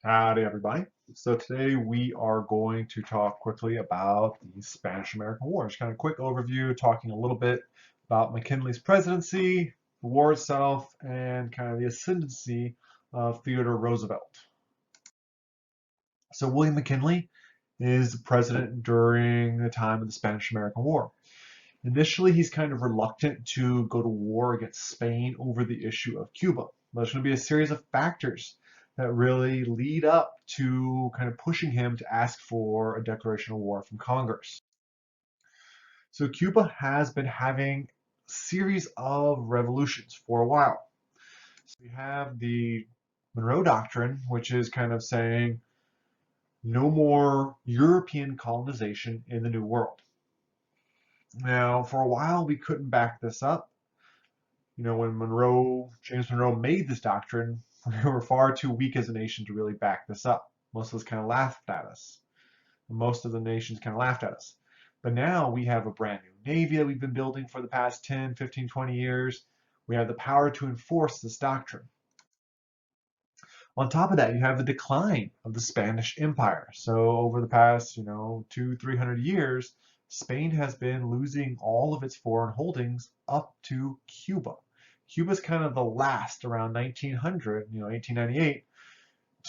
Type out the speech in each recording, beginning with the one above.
Howdy, everybody. So today we are going to talk quickly about the Spanish-American War. Just kind of a quick overview, talking a little bit about McKinley's presidency, the war itself, and kind of the ascendancy of Theodore Roosevelt. So William McKinley is the president during the time of the Spanish-American War. Initially, he's kind of reluctant to go to war against Spain over the issue of Cuba. There's going to be a series of factors that really lead up to kind of pushing him to ask for a declaration of war from Congress. So Cuba has been having a series of revolutions for a while. So we have the Monroe Doctrine, which is kind of saying no more European colonization in the New World. Now, for a while, we couldn't back this up. When James Monroe made this doctrine, we were far too weak as a nation to really back this up. Most of us kind of laughed at us. Most of the nations kind of laughed at us. But now we have a brand new Navy that we've been building for the past 10, 15, 20 years. We have the power to enforce this doctrine. On top of that, you have the decline of the Spanish Empire. So over the past, 200-300 years, Spain has been losing all of its foreign holdings up to Cuba. Cuba's kind of the last around 1900, 1898,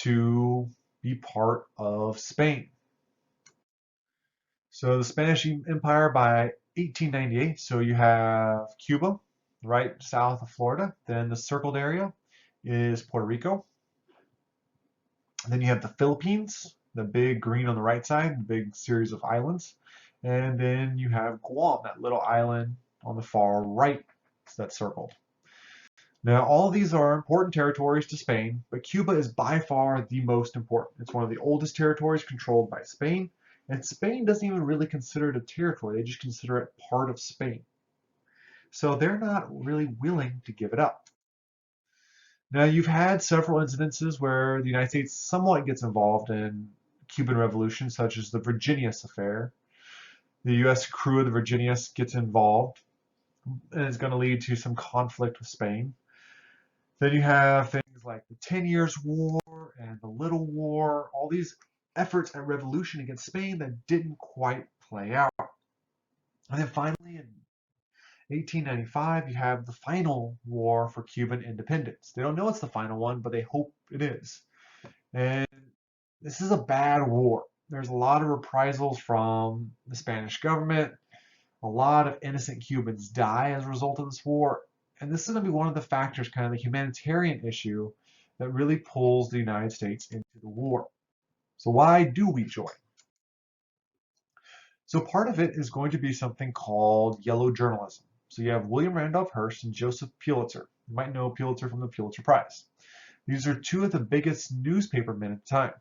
to be part of Spain. So the Spanish Empire by 1898, so you have Cuba right south of Florida. Then the circled area is Puerto Rico. Then you have the Philippines, the big green on the right side, the big series of islands. And then you have Guam, that little island on the far right that's circled. Now, all of these are important territories to Spain, but Cuba is by far the most important. It's one of the oldest territories controlled by Spain, and Spain doesn't even really consider it a territory. They just consider it part of Spain. So they're not really willing to give it up. Now, you've had several incidences where the United States somewhat gets involved in Cuban Revolution, such as the Virginius affair. The U.S. crew of the Virginius gets involved, and it's going to lead to some conflict with Spain. Then you have things like the 10 Years' War and the Little War, all these efforts at revolution against Spain that didn't quite play out. And then finally, in 1895, you have the final war for Cuban independence. They don't know it's the final one, but they hope it is. And this is a bad war. There's a lot of reprisals from the Spanish government. A lot of innocent Cubans die as a result of this war. And this is going to be one of the factors, kind of the humanitarian issue, that really pulls the United States into the war. So why do we join? So part of it is going to be something called yellow journalism. So you have William Randolph Hearst and Joseph Pulitzer. You might know Pulitzer from the Pulitzer Prize. These are two of the biggest newspaper men at the time.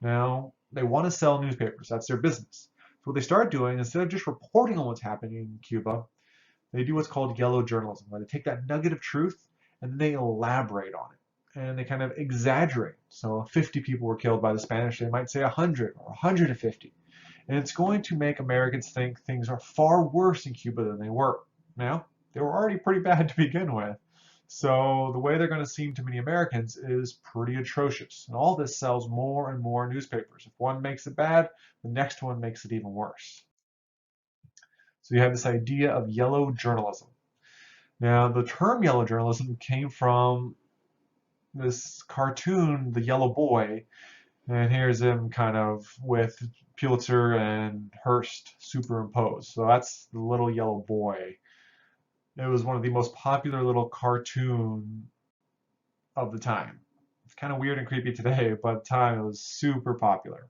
Now, they want to sell newspapers. That's their business. So what they start doing, instead of just reporting on what's happening in Cuba, they do what's called yellow journalism, where they take that nugget of truth and then they elaborate on it. And they kind of exaggerate. So if 50 people were killed by the Spanish, they might say 100 or 150. And it's going to make Americans think things are far worse in Cuba than they were. Now, they were already pretty bad to begin with. So the way they're going to seem to many Americans is pretty atrocious. And all this sells more and more newspapers. If one makes it bad, the next one makes it even worse. So you have this idea of yellow journalism. Now, the term yellow journalism came from this cartoon, The Yellow Boy, and here's him kind of with Pulitzer and Hearst superimposed. So that's the little yellow boy. It was one of the most popular little cartoon of the time. It's kind of weird and creepy today, but at the time it was super popular.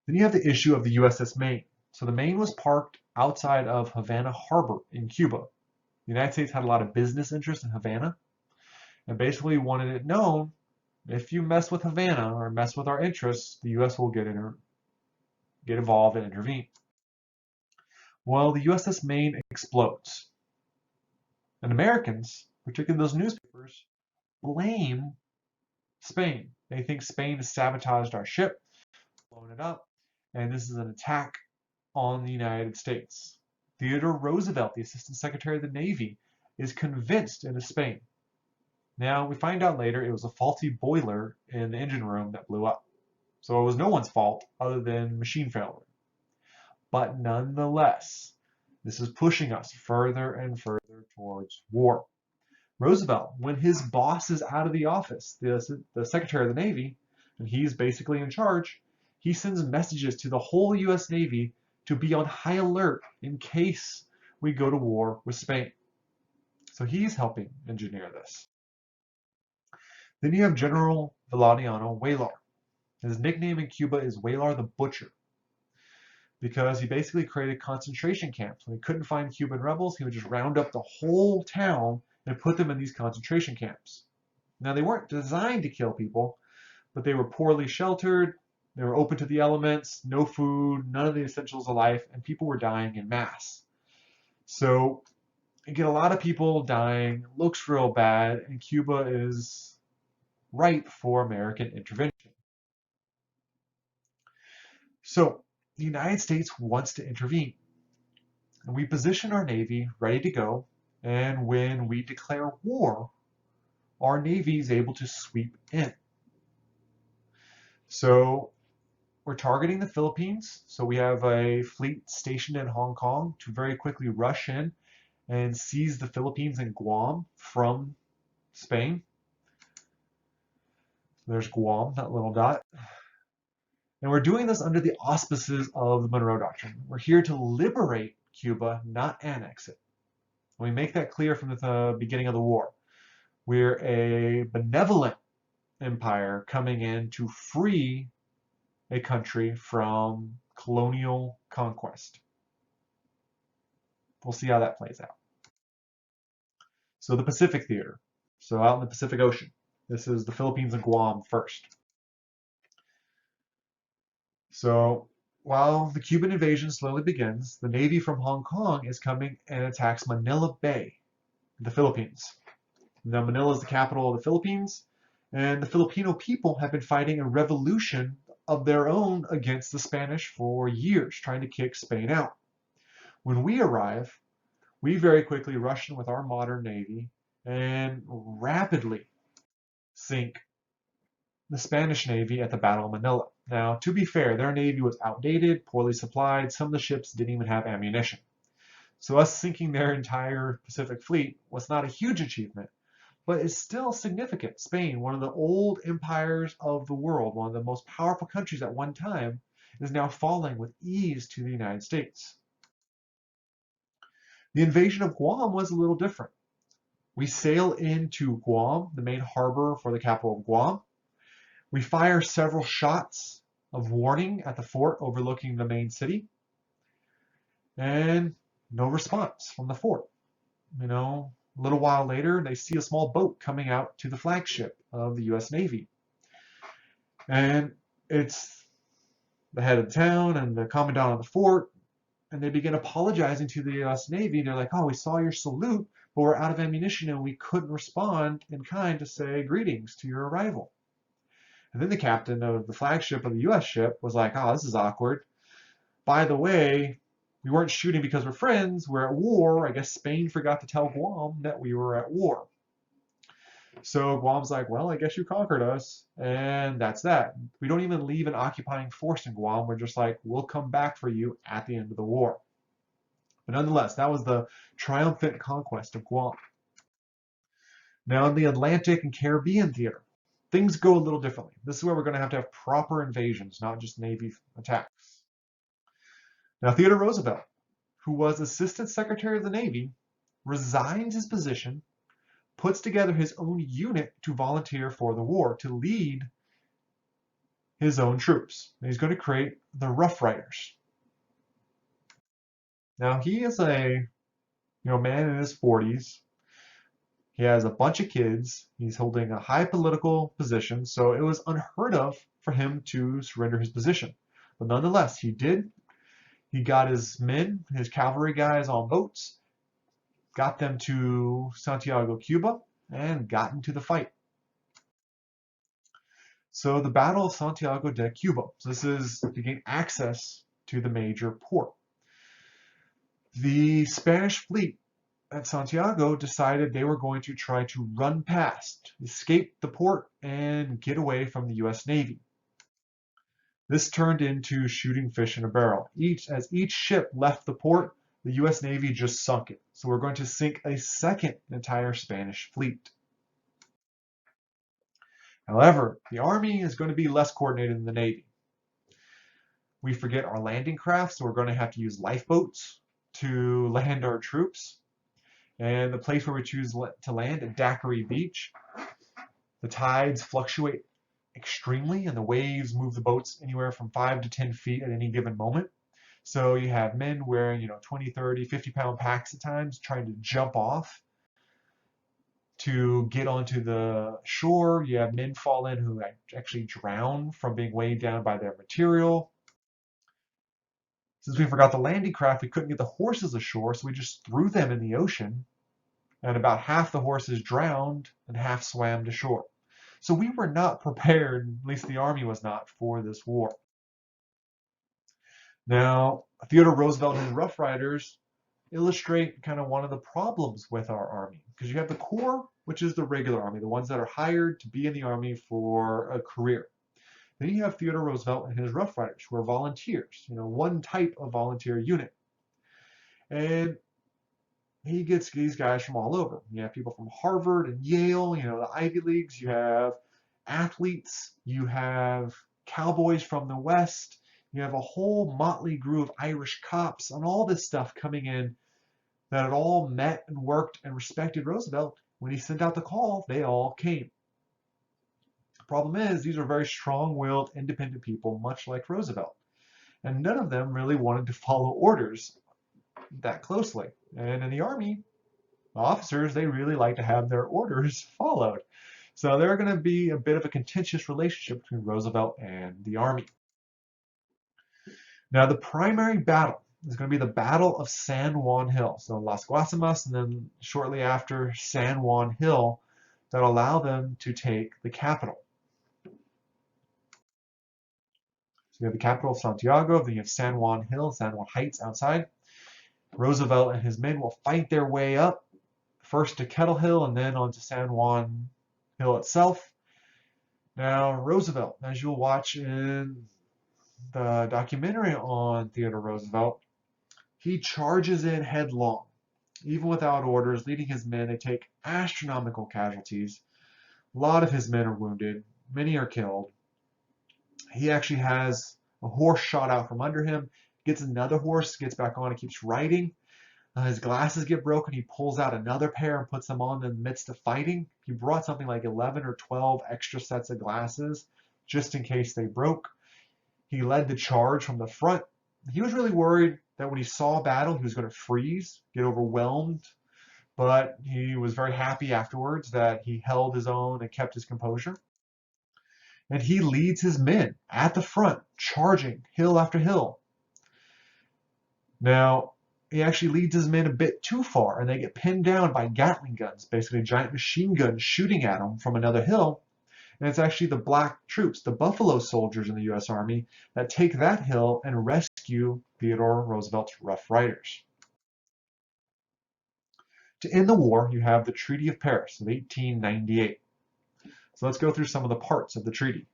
Then you have the issue of the USS Maine. So the Maine was parked outside of Havana Harbor in Cuba. The United States had a lot of business interest in Havana and basically wanted it known if you mess with Havana or mess with our interests, the U.S. will get involved and intervene. Well, the USS Maine explodes. And Americans, particularly those newspapers, blame Spain. They think Spain has sabotaged our ship, blown it up, and this is an attack on the United States. Theodore Roosevelt, the Assistant Secretary of the Navy, is convinced it is Spain. Now, we find out later it was a faulty boiler in the engine room that blew up. So it was no one's fault other than machine failure. But nonetheless, this is pushing us further and further towards war. Roosevelt, when his boss is out of the office, the Secretary of the Navy, and he's basically in charge, he sends messages to the whole US Navy to be on high alert in case we go to war with Spain. So he's helping engineer this. Then you have General Valeriano Weyler. His nickname in Cuba is Weyler the Butcher because he basically created concentration camps. When he couldn't find Cuban rebels, he would just round up the whole town and put them in these concentration camps. Now, they weren't designed to kill people, but they were poorly sheltered, they were open to the elements, no food, none of the essentials of life, and people were dying in mass. So you get a lot of people dying, looks real bad, and Cuba is ripe for American intervention. So the United States wants to intervene, and we position our Navy ready to go, and when we declare war, our Navy is able to sweep in. So we're targeting the Philippines, so we have a fleet stationed in Hong Kong to very quickly rush in and seize the Philippines and Guam from Spain. There's Guam, that little dot. And we're doing this under the auspices of the Monroe Doctrine. We're here to liberate Cuba, not annex it. We make that clear from the beginning of the war. We're a benevolent empire coming in to free a country from colonial conquest. We'll see how that plays out. So the Pacific Theater. So out in the Pacific Ocean. This is the Philippines and Guam first. So while the Cuban invasion slowly begins, the Navy from Hong Kong is coming and attacks Manila Bay, the Philippines. Now Manila is the capital of the Philippines, and the Filipino people have been fighting a revolution of their own against the Spanish for years, trying to kick Spain out. When we arrive, we very quickly rush in with our modern Navy and rapidly sink the Spanish Navy at the Battle of Manila. Now, to be fair, their Navy was outdated, poorly supplied, some of the ships didn't even have ammunition. So us sinking their entire Pacific Fleet was not a huge achievement, but it's still significant. Spain, one of the old empires of the world, one of the most powerful countries at one time, is now falling with ease to the United States. The invasion of Guam was a little different. We sail into Guam, the main harbor for the capital of Guam. We fire several shots of warning at the fort overlooking the main city, and no response from the fort. A little while later, they see a small boat coming out to the flagship of the US Navy. And it's the head of the town and the commandant of the fort, and they begin apologizing to the US Navy. They're like, oh, we saw your salute, but we're out of ammunition and we couldn't respond in kind to say greetings to your arrival. And then the captain of the flagship of the US ship was like, oh, this is awkward. By the way, we weren't shooting because we're friends, we're at war. I guess Spain forgot to tell Guam that we were at war. So Guam's like, well, I guess you conquered us, and that's that. We don't even leave an occupying force in Guam. We're just like, we'll come back for you at the end of the war. But nonetheless, that was the triumphant conquest of Guam. Now in the Atlantic and Caribbean theater, things go a little differently. This is where we're going to have proper invasions, not just Navy attacks. Now Theodore Roosevelt, who was Assistant Secretary of the Navy, resigns his position, puts together his own unit to volunteer for the war, to lead his own troops. And he's going to create the Rough Riders. Now he is a man in his 40s. He has a bunch of kids. He's holding a high political position, so it was unheard of for him to surrender his position. But nonetheless, he did. He got his men, his cavalry guys on boats, got them to Santiago, Cuba, and got into the fight. So the Battle of Santiago de Cuba. So this is to gain access to the major port. The Spanish fleet at Santiago decided they were going to try to run past, escape the port, and get away from the US Navy. This turned into shooting fish in a barrel. As each ship left the port, the US Navy just sunk it. So we're going to sink a second entire Spanish fleet. However, the Army is going to be less coordinated than the Navy. We forget our landing craft, so we're going to have to use lifeboats to land our troops. And the place where we choose to land at Daiquiri Beach, the tides fluctuate extremely and the waves move the boats anywhere from 5 to 10 feet at any given moment. So you have men wearing, 20, 30, 50-pound packs at times trying to jump off to get onto the shore. You have men fall in who actually drown from being weighed down by their material. Since we forgot the landing craft, we couldn't get the horses ashore, so we just threw them in the ocean, and about half the horses drowned and half swam to shore. So we were not prepared, at least the Army was not, for this war. Now, Theodore Roosevelt and his Rough Riders illustrate kind of one of the problems with our Army, because you have the Corps, which is the regular Army, the ones that are hired to be in the Army for a career. Then you have Theodore Roosevelt and his Rough Riders, who are volunteers, one type of volunteer unit. And he gets these guys from all over. You have people from Harvard and Yale, the Ivy Leagues. You have athletes. You have cowboys from the West. You have a whole motley crew of Irish cops and all this stuff coming in that had all met and worked and respected Roosevelt. When he sent out the call, they all came. The problem is, these are very strong-willed, independent people, much like Roosevelt. And none of them really wanted to follow orders that closely. And in the Army, the officers, they really like to have their orders followed. So there's going to be a bit of a contentious relationship between Roosevelt and the Army. Now, the primary battle is going to be the Battle of San Juan Hill. So Las Guasimas, and then shortly after San Juan Hill, that allow them to take the capital. So you have the capital of Santiago, then you have San Juan Hill, San Juan Heights outside. Roosevelt and his men will fight their way up, first to Kettle Hill and then onto San Juan Hill itself. Now, Roosevelt, as you'll watch in the documentary on Theodore Roosevelt, he charges in headlong, even without orders, leading his men. They take astronomical casualties. A lot of his men are wounded. Many are killed. He actually has a horse shot out from under him, gets another horse, gets back on and keeps riding. His glasses get broken. He pulls out another pair and puts them on in the midst of fighting. He brought something like 11 or 12 extra sets of glasses just in case they broke. He led the charge from the front. He was really worried that when he saw a battle, he was going to freeze, get overwhelmed. But he was very happy afterwards that he held his own and kept his composure. And he leads his men at the front, charging hill after hill. Now, he actually leads his men a bit too far, and they get pinned down by Gatling guns, basically giant machine guns shooting at them from another hill. And it's actually the black troops, the Buffalo Soldiers in the U.S. Army, that take that hill and rescue Theodore Roosevelt's Rough Riders. To end the war, you have the Treaty of Paris of 1898. So let's go through some of the parts of the treaty.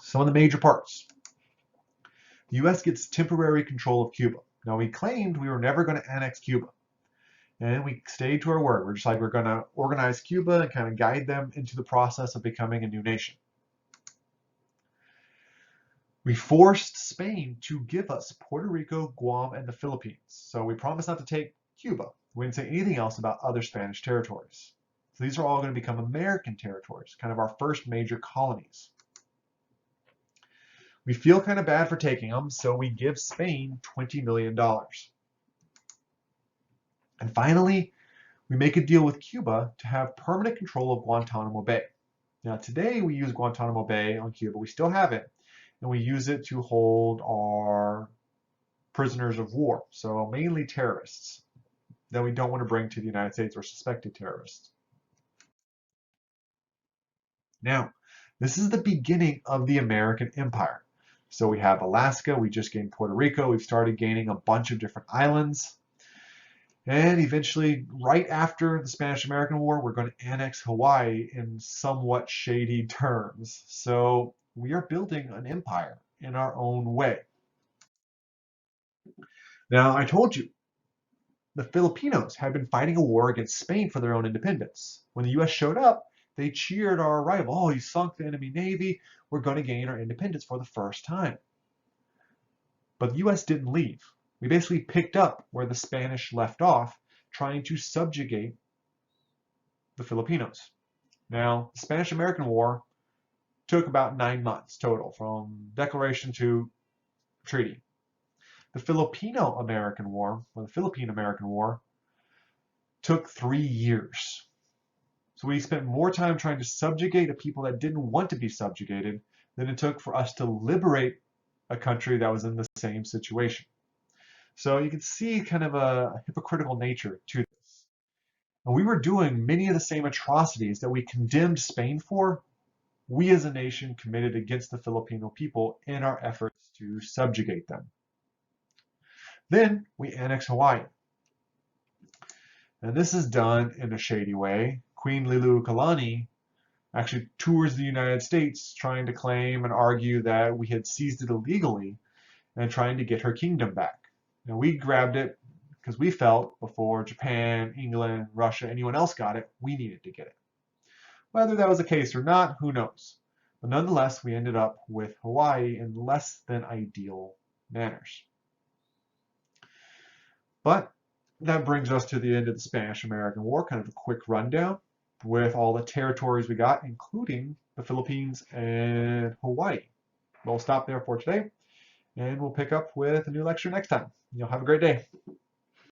Some of the major parts. The U.S. gets temporary control of Cuba. Now, we claimed we were never going to annex Cuba. And we stayed to our word. We're just like, we're going to organize Cuba and kind of guide them into the process of becoming a new nation. We forced Spain to give us Puerto Rico, Guam, and the Philippines. So we promised not to take Cuba. We didn't say anything else about other Spanish territories. So these are all going to become American territories, kind of our first major colonies. We feel kind of bad for taking them, so we give Spain $20 million. And finally, we make a deal with Cuba to have permanent control of Guantanamo Bay. Now, today we use Guantanamo Bay on Cuba. We still have it, and we use it to hold our prisoners of war, so mainly terrorists that we don't want to bring to the United States or suspected terrorists. Now, this is the beginning of the American Empire. So we have Alaska, we just gained Puerto Rico, we've started gaining a bunch of different islands. And eventually, right after the Spanish-American War, we're going to annex Hawaii in somewhat shady terms. So we are building an empire in our own way. Now, I told you, the Filipinos had been fighting a war against Spain for their own independence. When the US showed up, they cheered our arrival. Oh, you sunk the enemy navy. We're going to gain our independence for the first time. But the US didn't leave. We basically picked up where the Spanish left off, trying to subjugate the Filipinos. Now, the Spanish-American War took about 9 months total, from declaration to treaty. The Filipino-American War, or the Philippine-American War, took 3 years. So we spent more time trying to subjugate a people that didn't want to be subjugated than it took for us to liberate a country that was in the same situation. So you can see kind of a hypocritical nature to this. And we were doing many of the same atrocities that we condemned Spain for. We as a nation committed against the Filipino people in our efforts to subjugate them. Then we annexed Hawaii. And this is done in a shady way. Queen Liliuokalani actually tours the United States trying to claim and argue that we had seized it illegally and trying to get her kingdom back. Now we grabbed it because we felt before Japan, England, Russia, anyone else got it, we needed to get it. Whether that was the case or not, who knows? But nonetheless, we ended up with Hawaii in less than ideal manners. But that brings us to the end of the Spanish-American War, kind of a quick rundown with all the territories we got, including the Philippines and Hawaii. We'll stop there for today, and we'll pick up with a new lecture next time. You'll have a great day.